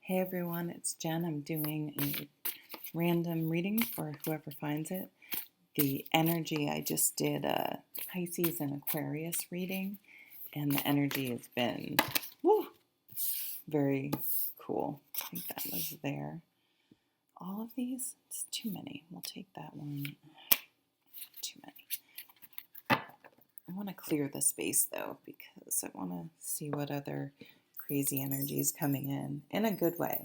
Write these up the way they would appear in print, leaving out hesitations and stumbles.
Hey everyone, it's Jen. I'm doing a random reading for whoever finds it. The energy, I just did a Pisces and Aquarius reading, and the energy has been very cool. I think that was there. All of these? It's too many. We'll take that one. Too many. I want to clear the space though, because I want to see what other crazy energy is coming in a good way,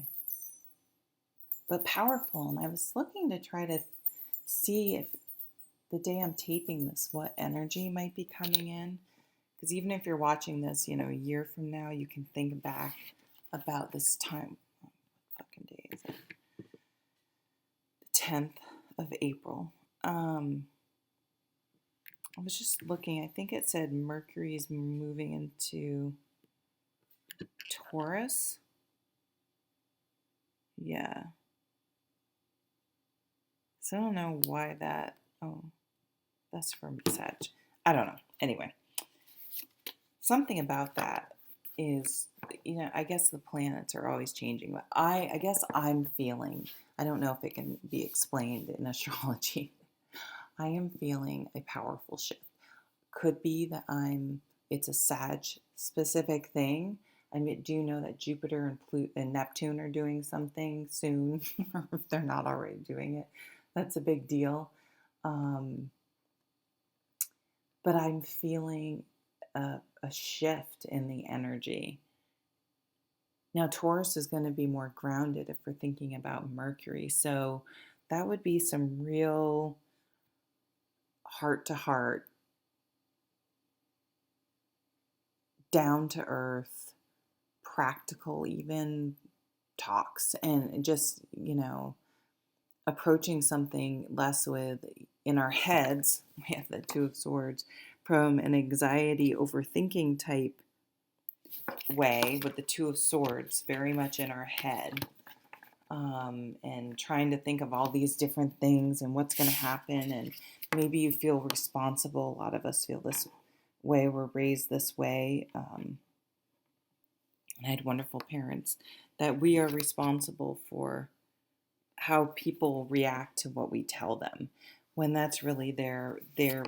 but powerful. And I was looking to try to see if the day I'm taping this, what energy might be coming in. Because even if you're watching this, a year from now, you can think back about this time. What fucking day is it? The 10th of April. I was just looking. I think it said Mercury is moving into Taurus. Yeah. So I don't know why that. Oh, that's from Sag. I don't know. Anyway, something about that is, I guess the planets are always changing, but I guess I'm feeling, I don't know if it can be explained in astrology. I am feeling a powerful shift. Could be that it's a Sag specific thing. I do know that Jupiter and Pluto and Neptune are doing something soon, or if they're not already doing it, that's a big deal. But I'm feeling a shift in the energy. Now, Taurus is going to be more grounded if we're thinking about Mercury. So that would be some real heart to heart, down to earth, practical, even talks, and just, approaching something less with in our heads. We have the Two of Swords from an anxiety, overthinking type way with the Two of Swords very much in our head, and trying to think of all these different things and what's going to happen. And maybe you feel responsible. A lot of us feel this way. We're raised this way. And I had wonderful parents that we are responsible for how people react to what we tell them, when that's really their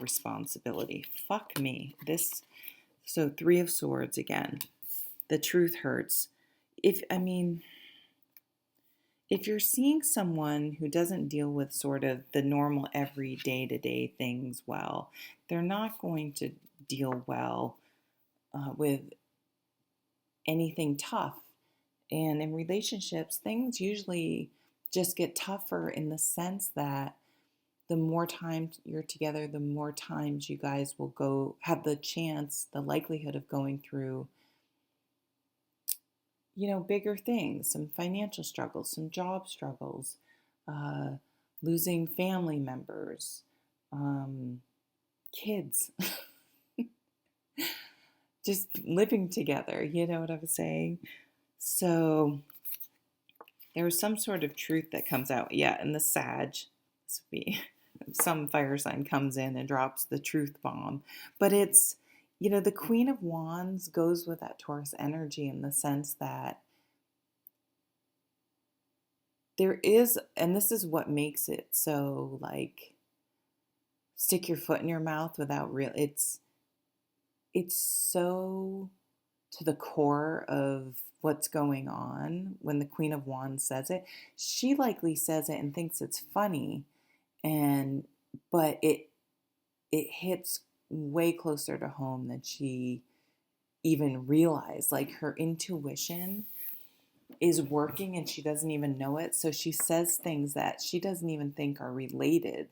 responsibility. Fuck me. So Three of Swords again. The truth hurts. If you're seeing someone who doesn't deal with sort of the normal every day-to-day things well, they're not going to deal well with anything tough. And in relationships, things usually just get tougher in the sense that the more time you're together, the more times you guys will have the likelihood of going through, bigger things, some financial struggles, some job struggles, uh, losing family members, kids, just living together, you know what I was saying? So there was some sort of truth that comes out. Yeah, and the Sag, this would be some fire sign comes in and drops the truth bomb. But it's, the Queen of Wands goes with that Taurus energy in the sense that there is, and this is what makes it so like stick your foot in your mouth without it's so to the core of what's going on. When the Queen of Wands says it, she likely says it and thinks it's funny, but it hits way closer to home than she even realized. Like, her intuition is working and she doesn't even know it. So she says things that she doesn't even think are related,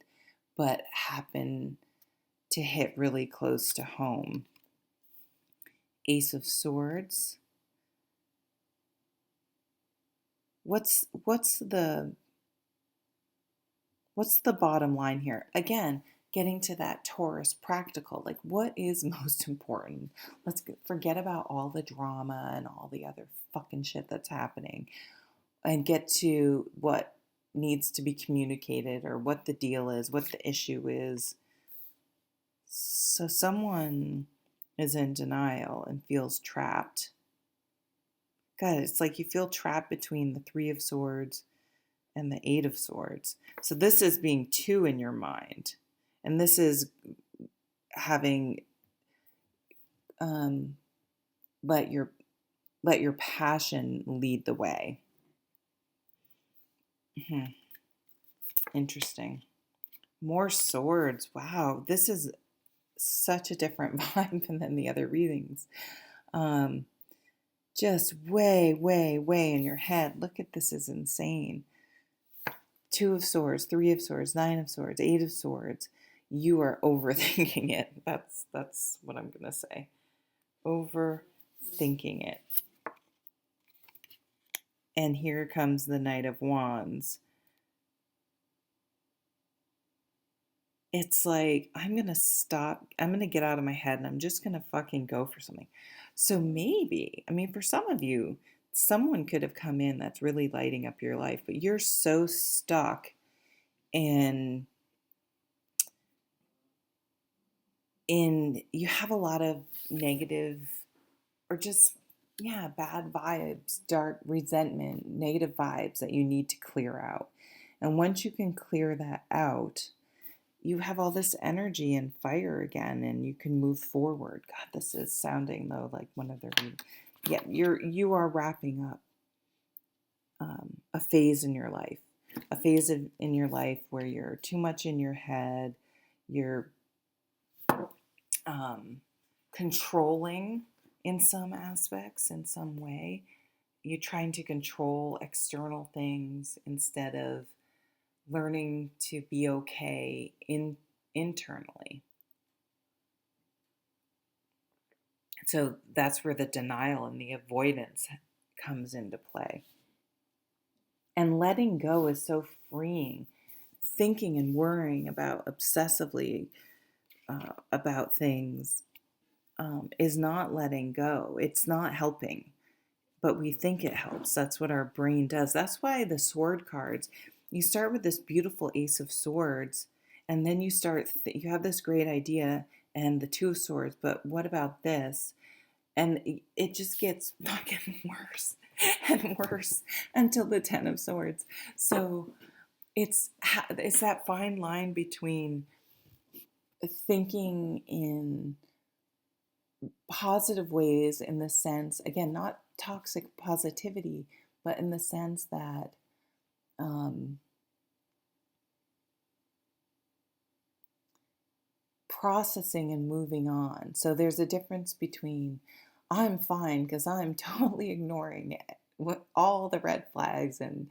but happen to hit really close to home. Ace of Swords. What's the bottom line here? Again, getting to that Taurus practical, like, what is most important? Let's forget about all the drama and all the other fucking shit that's happening and get to what needs to be communicated, or what the deal is, what the issue is. So someone is in denial and feels trapped. God, it's like you feel trapped between the Three of Swords and the Eight of Swords. So this is being two in your mind. And this is having um, let your passion lead the way. Interesting. More swords. Wow, this is such a different vibe than the other readings. Just way, way, way in your head. Look at this, is insane. Two of Swords, Three of Swords, Nine of Swords, Eight of Swords. You are overthinking it. That's what I'm gonna say. Overthinking it. And here comes the Knight of Wands. It's like, I'm going to stop. I'm going to get out of my head and I'm just going to fucking go for something. So maybe, I mean, for some of you, someone could have come in that's really lighting up your life, but you're so stuck in you have a lot of negative or just, yeah, bad vibes, dark resentment, negative vibes that you need to clear out. And once you can clear that out, you have all this energy and fire again, and you can move forward. God, this is sounding though like one of their, yeah, you are wrapping up a phase in your life, in your life where you're too much in your head, you're controlling in some aspects, in some way. You're trying to control external things instead of learning to be okay internally. So that's where the denial and the avoidance comes into play. And letting go is so freeing. Thinking and worrying obsessively about things is not letting go. It's not helping, but we think it helps. That's what our brain does. That's why the sword cards, you start with this beautiful Ace of Swords, and then you you have this great idea and the Two of Swords, but what about this? And it just gets fucking worse and worse until the Ten of Swords. So it's that fine line between thinking in positive ways, in the sense, again, not toxic positivity, but in the sense that processing and moving on. So there's a difference between I'm fine because I'm totally ignoring all the red flags and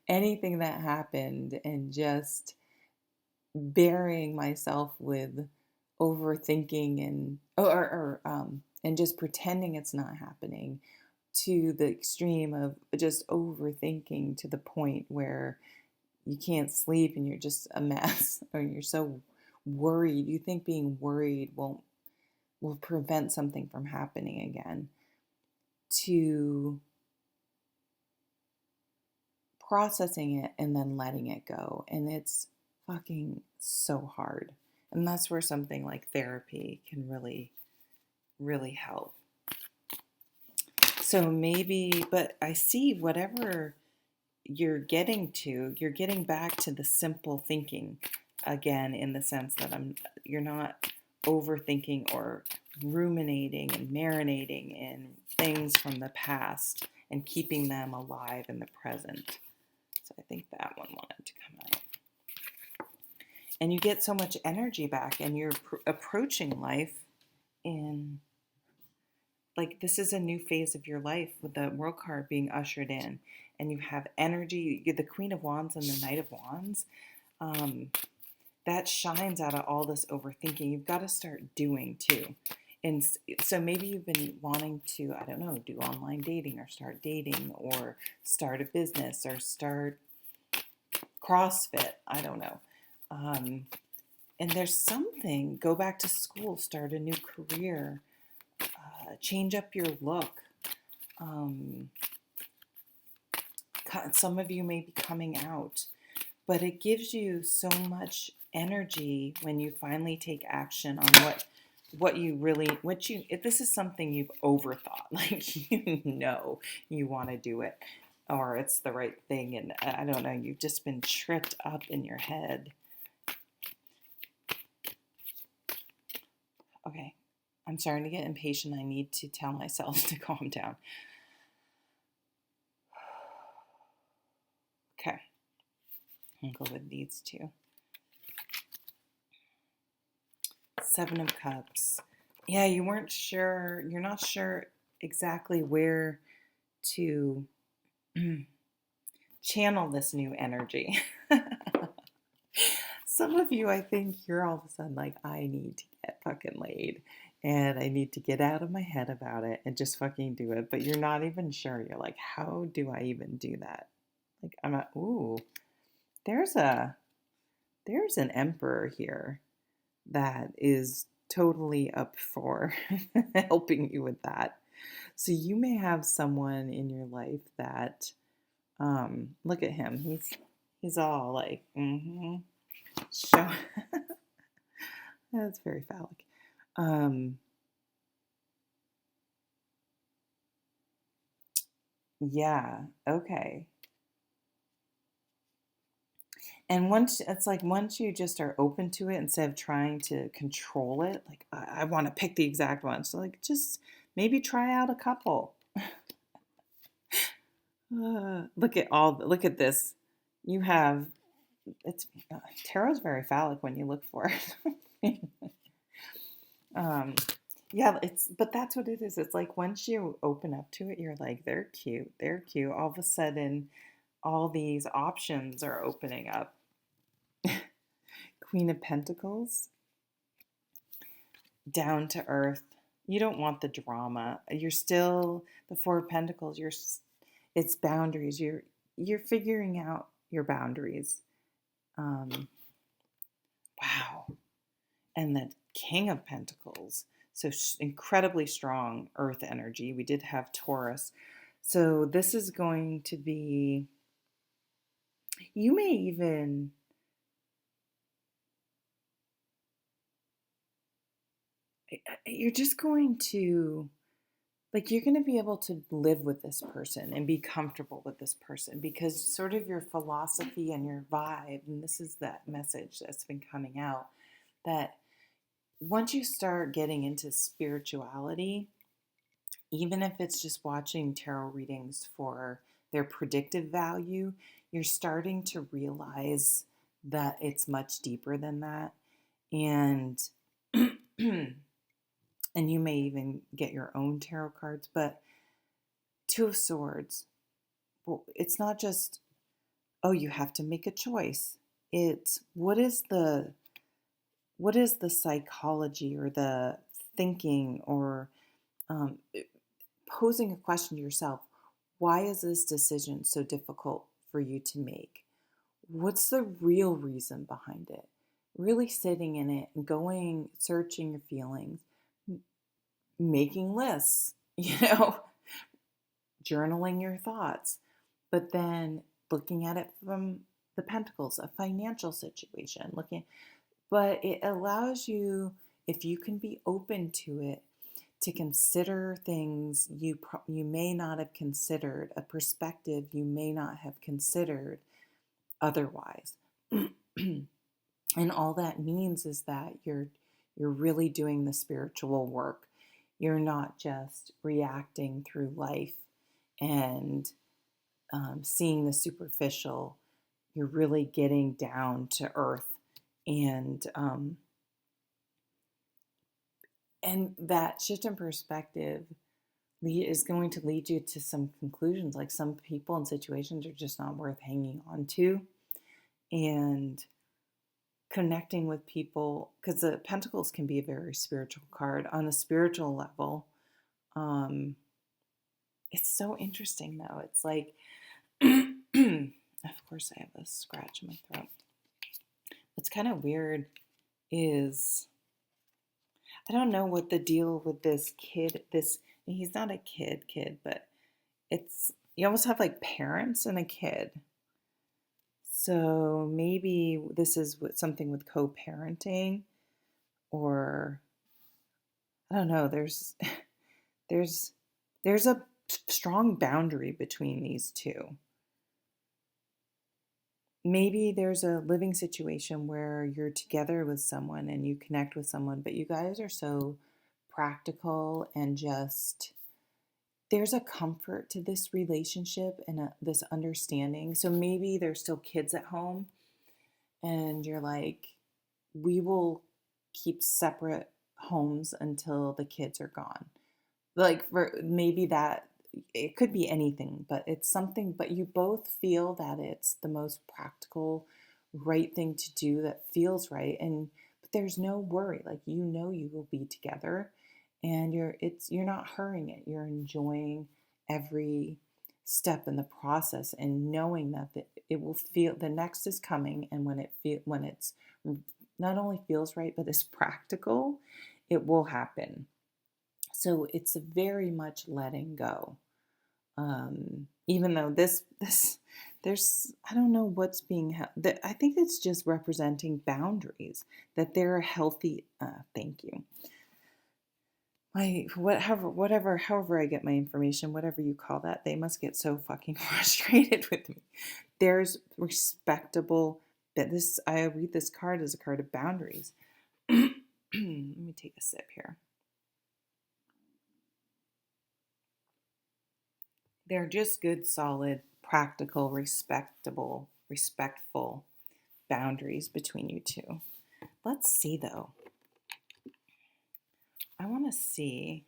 anything that happened and just burying myself with overthinking and just pretending it's not happening, to the extreme of just overthinking to the point where you can't sleep and you're just a mess, or you're so worried. You think being worried will prevent something from happening again, to processing it and then letting it go. And it's fucking so hard. And that's where something like therapy can really, really help. So maybe, but I see whatever you're getting back to the simple thinking again, in the sense that you're not overthinking or ruminating and marinating in things from the past and keeping them alive in the present. So I think that one wanted to come out. And you get so much energy back, and you're approaching life in, like, this is a new phase of your life with the World card being ushered in, and you have energy. You're the Queen of Wands and the Knight of Wands. That shines out of all this overthinking. You've got to start doing too. And so maybe you've been wanting to, I don't know, do online dating or start dating or start a business or start CrossFit. I don't know. And there's something, go back to school, start a new career, change up your look. Some of you may be coming out, but it gives you so much energy when you finally take action on what you really, if this is something you've overthought, like you want to do it, or it's the right thing, and I don't know, you've just been tripped up in your head. Okay, I'm starting to get impatient. I need to tell myself to calm down. Okay, I'll go with these two. Seven of Cups. Yeah, you're not sure exactly where to channel this new energy. Some of you, I think you're all of a sudden like, I need to get fucking laid and I need to get out of my head about it and just fucking do it. But you're not even sure. You're like, how do I even do that? Like, I'm not, ooh, there's an emperor here that is totally up for helping you with that. So you may have someone in your life that, look at him. He's all like, show. That's very phallic. Yeah. Okay. And once you just are open to it instead of trying to control it, like I want to pick the exact one. So like just maybe try out a couple. Look at this. You have it's tarot's very phallic when you look for it. Yeah, but that's what it is. It's like once you open up to it, you're like, they're cute. They're cute. All of a sudden, all these options are opening up. Queen of Pentacles, down to earth. You don't want the drama. You're still the Four of Pentacles. It's boundaries. You're figuring out your boundaries. Wow. And the King of Pentacles. So incredibly strong earth energy. We did have Taurus. So this is going to be, you may even, you're just going to, like, you're going to be able to live with this person and be comfortable with this person because sort of your philosophy and your vibe, and this is that message that's been coming out, that once you start getting into spirituality, even if it's just watching tarot readings for their predictive value, you're starting to realize that it's much deeper than that. And and you may even get your own tarot cards, but Two of Swords, well, it's not just, oh, you have to make a choice. It's what is the psychology or the thinking or um, posing a question to yourself. Why is this decision so difficult for you to make? What's the real reason behind it? Really sitting in it and going, searching your feelings, making lists, journaling your thoughts, but then looking at it from the Pentacles, a financial situation, but it allows you, if you can be open to it, to consider things you may not have considered, a perspective you may not have considered otherwise. And all that means is that you're really doing the spiritual work. You're not just reacting through life and seeing the superficial. You're really getting down to earth, and that shift in perspective is going to lead you to some conclusions. Like some people and situations are just not worth hanging on to, and connecting with people, because the Pentacles can be a very spiritual card. On a spiritual level, it's so interesting though. It's like, of course I have a scratch in my throat. What's kind of weird is, I don't know what the deal with this kid, he's not a kid, but you almost have like parents and a kid. So maybe this is something with co-parenting, or I don't know, there's there's a strong boundary between these two. Maybe there's a living situation where you're together with someone and you connect with someone, but you guys are so practical and just there's a comfort to this relationship and this understanding. So maybe there's still kids at home and you're like, we will keep separate homes until the kids are gone. Like for maybe that it could be anything, but it's something, but you both feel that it's the most practical, right thing to do that feels right. And but there's no worry. Like you will be together and you're not hurrying it. You're enjoying every step in the process and knowing that it will feel the next is coming and when it's not only feels right but is practical, it will happen. So it's very much letting go. Even though this there's I don't know what's being that I think it's just representing boundaries that they're healthy. Thank you. My whatever however I get my information, whatever you call that, they must get so fucking frustrated with me. There's respectable that this I read this card as a card of boundaries. Let me take a sip here. They're just good, solid, practical, respectful boundaries between you two. Let's see though. I want to see.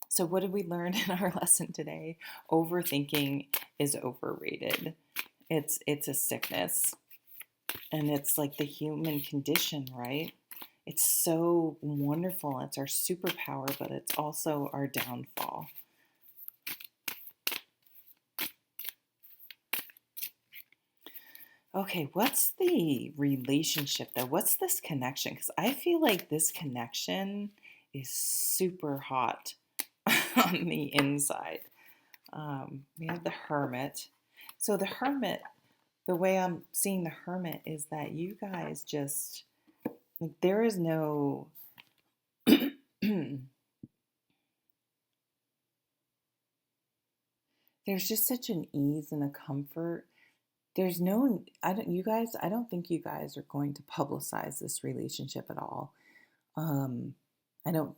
So, what did we learn in our lesson today? Overthinking is overrated. It's a sickness, and it's like the human condition, right? It's so wonderful. It's our superpower, but it's also our downfall. Okay, what's the relationship though? What's this connection? Because I feel like this connection is super hot on the inside. We have the Hermit. So the Hermit, the way I'm seeing the Hermit is that you guys just, like, there is no, there's just such an ease and a comfort. There's no, I don't think you guys are going to publicize this relationship at all. Um, I don't,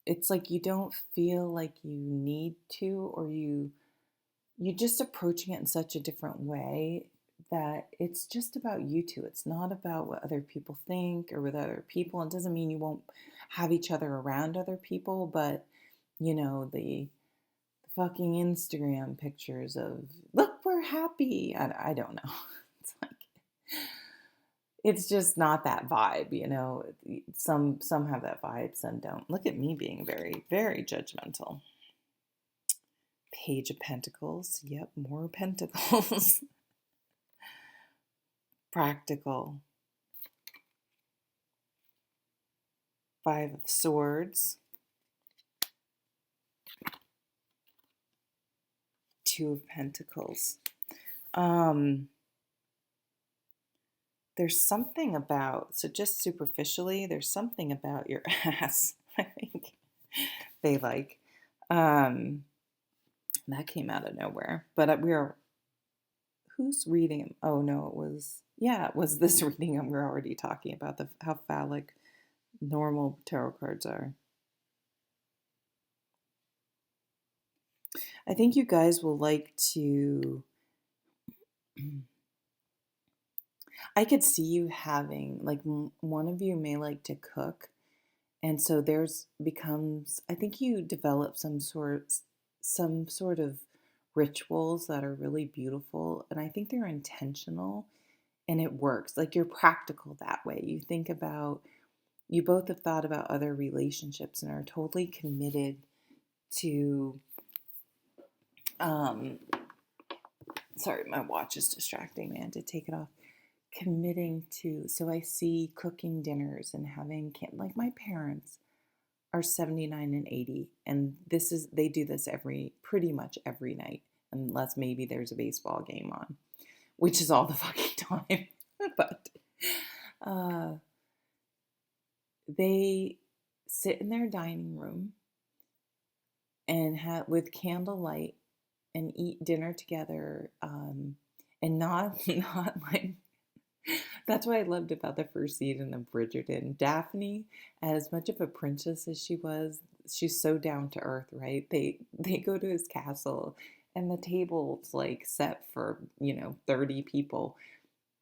it's like you don't feel like you need to, or you're just approaching it in such a different way that it's just about you two. It's not about what other people think or with other people. It doesn't mean you won't have each other around other people, but the fucking Instagram pictures of look, we're happy. I don't know. It's like it's just not that vibe. Some have that vibe, some don't. Look at me being very, very judgmental. Page of Pentacles. Yep, more pentacles. Practical. Five of Swords. Two of Pentacles. There's something about, so just superficially, there's something about your ass, I think they like. That came out of nowhere. But who's reading? Oh no, it was this reading, and we're already talking about how phallic normal tarot cards are. I think you guys will like to, I could see you having, like, one of you may like to cook. And so I think you develop some sort of rituals that are really beautiful. And I think they're intentional and it works. Like you're practical that way. You both have thought about other relationships and are totally committed to, sorry, my watch is distracting me. I had to take it off. Committing to, so I see cooking dinners and having like my parents are 79 and 80 and they do this pretty much every night unless maybe there's a baseball game on, which is all the fucking time. But they sit in their dining room and have with candlelight and eat dinner together, and not not like that's what I loved about the first season of Bridgerton. Daphne, as much of a princess as she was, she's so down to earth, right? They go to his castle and the table's like set for, 30 people,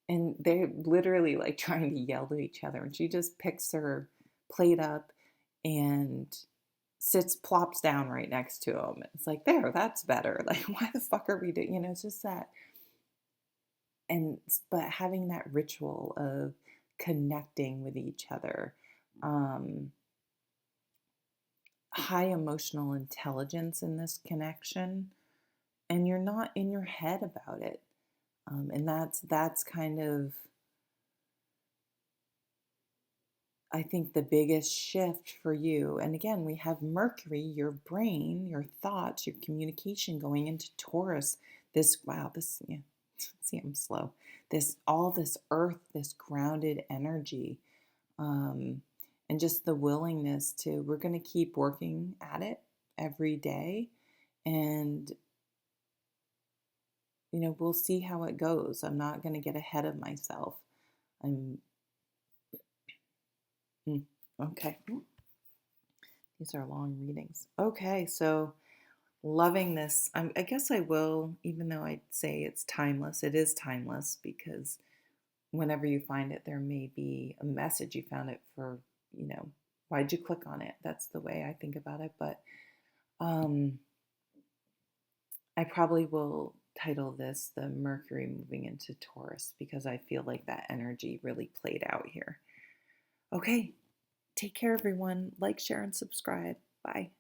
and they're literally like trying to yell to each other, and she just picks her plate up and sits plops down right next to him. It's like, there, that's better. Like, why the fuck are we doing, it's just that. And but having that ritual of connecting with each other, um high emotional intelligence in this connection, and you're not in your head about it. And that's kind of, I think, the biggest shift for you. And again, we have Mercury, your brain, your thoughts, your communication, going into Taurus. This, wow, this, yeah, see, I'm slow. All this earth, this grounded energy, and just the willingness to, we're going to keep working at it every day. And, we'll see how it goes. I'm not going to get ahead of myself. I'm, okay. These are long readings. Okay, so loving this. I guess I will, even though I say it's timeless, it is timeless because whenever you find it, there may be a message. You found it for, why'd you click on it? That's the way I think about it. But I probably will title this The Mercury Moving into Taurus because I feel like that energy really played out here. Okay, take care, everyone. Like, share, and subscribe. Bye.